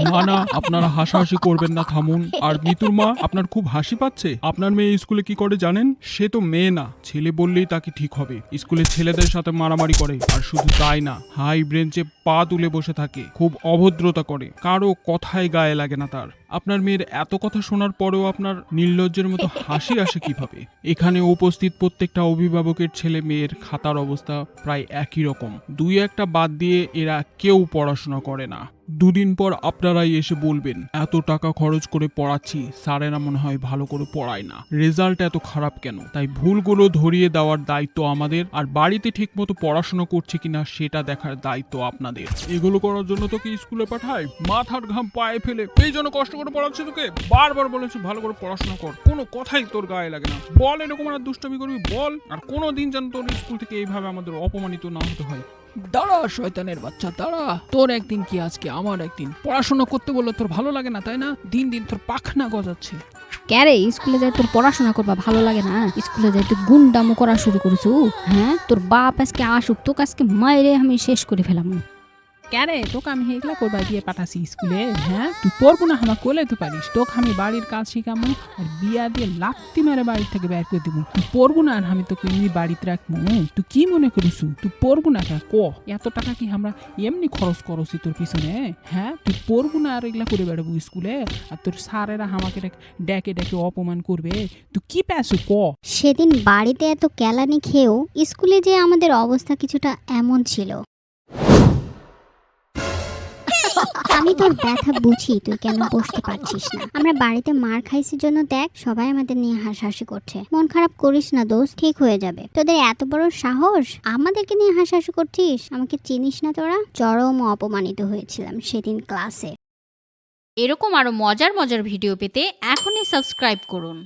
না না, আপনারা হাসাহাসি করবেন না, থামুন। আর মিতুর মা, আপনার খুব হাসি পাচ্ছে? আপনার মেয়ে স্কুলে কি করে জানেন? সে তো মেয়ে না, ছেলে বললেই তাকে ঠিক হবে। স্কুলে ছেলেদের সাথে মারামারি করে, আর শুধু তাই না, হাই ব্রেঞ্চে পা তুলে বসে থাকে, খুব অভদ্রতা করে, কারো কথায় গায়ে লাগে না তার। আপনার মেয়ের এত কথা শোনার পরেও আপনার নির্লজ্জের মতো হাসি আসে কিভাবে? এখানে উপস্থিত প্রত্যেকটা অভিভাবকের ছেলে মেয়ের খাতার অবস্থা প্রায় একই রকম, দুই একটা বাদ দিয়ে এরা কেউ পড়াশোনা করে না। দুদিন পর আপনারাই এসে বলবেন এত টাকা খরচ করে পড়াচ্ছি, স্যারেরা মনে হয় ভালো করে পড়ায় না, রেজাল্ট এত খারাপ কেন? তাই ভুলগুলো ধরিয়ে দেওয়ার দায়িত্ব আমাদের, আর বাড়িতে ঠিকমতো পড়াশোনা করছে কিনা সেটা দেখার দায়িত্ব আপনাদের। এগুলো করার জন্য তোকে স্কুলে পাঠায়, মাথার ঘাম পায়ে ফেলে, এই জন্য কষ্ট করে পড়াচ্ছি তোকে। বারবার বলেছি ভালো করে পড়াশোনা কর, কোনো কথাই তোর গায়ে লাগে না। বল এরকম আর দুষ্টামি করবি বল, আর কোনো দিন যেন তোর স্কুল থেকে এইভাবে আমাদের অপমানিত না হতে হয়। দাঁড়া শয়তানের বাচ্চা দাঁড়া, তোর একদিন কি আজকে আমার একদিন। পড়াশোনা করতে বললে তোর ভালো লাগে না তাই না? দিন দিন তোর পাখনা গজাচ্ছে। ক্যারে স্কুলে যাই তোর পড়াশোনা করবা ভালো লাগে না? স্কুলে যাই তুই গুন্ডামো করা শুরু করেছু। হ্যাঁ, তোর বাপ আজকে আসুক, তোকে আজকে মাইরে আমি শেষ করে ফেলাম। ক্যারে তোকে আমি এগুলা করবা দিয়ে পাঠাছি স্কুলে? হ্যাঁ, তুই পড়বো না আমার কোলে তো পারিস, তোকে আমি বাড়ির কাজ শিখামো আর বিয়া দিয়ে লাত্তি মেরে বাড়ি থেকে বের করে দিব। তুই পড়বো না আর আমি তোকে এমনি বাড়িতে রাখবো? তুই কি মনে করিস তুই পড়বো না? ক এত টাকা কি আমরা এমনি খরচ করছি তোর পিছনে? হ্যাঁ, তুই পড়বো না আর এগুলা করে বেড়াবো স্কুলে, আর তোর স্যারেরা আমাকে ডেকে ডেকে অপমান করবে? তুই কি পেয়েছো ক? সেদিন বাড়িতে এত কেলানি খেয়েও স্কুলে যে আমাদের অবস্থা কিছুটা এমন ছিল। আমি তোর ব্যথা বুঝি, তুই কেন বসতে পারছিস না। আমরা বাড়িতে মার খাইছি জন্য দেখ সবাই আমাদের নিয়ে হাসাহাসি করছে। মন খারাপ করিস না দোস্ত, ঠিক হয়ে যাবে। তোদের এত বড় সাহস, আমাদেরকে নিয়ে হাসাহাসি করছিস? আমাকে চিনিস না তোরা? চরম অপমানিত হয়েছিলাম সেদিন ক্লাসে। এরকম আরো মজার মজার ভিডিও পেতে এখনই সাবস্ক্রাইব করুন।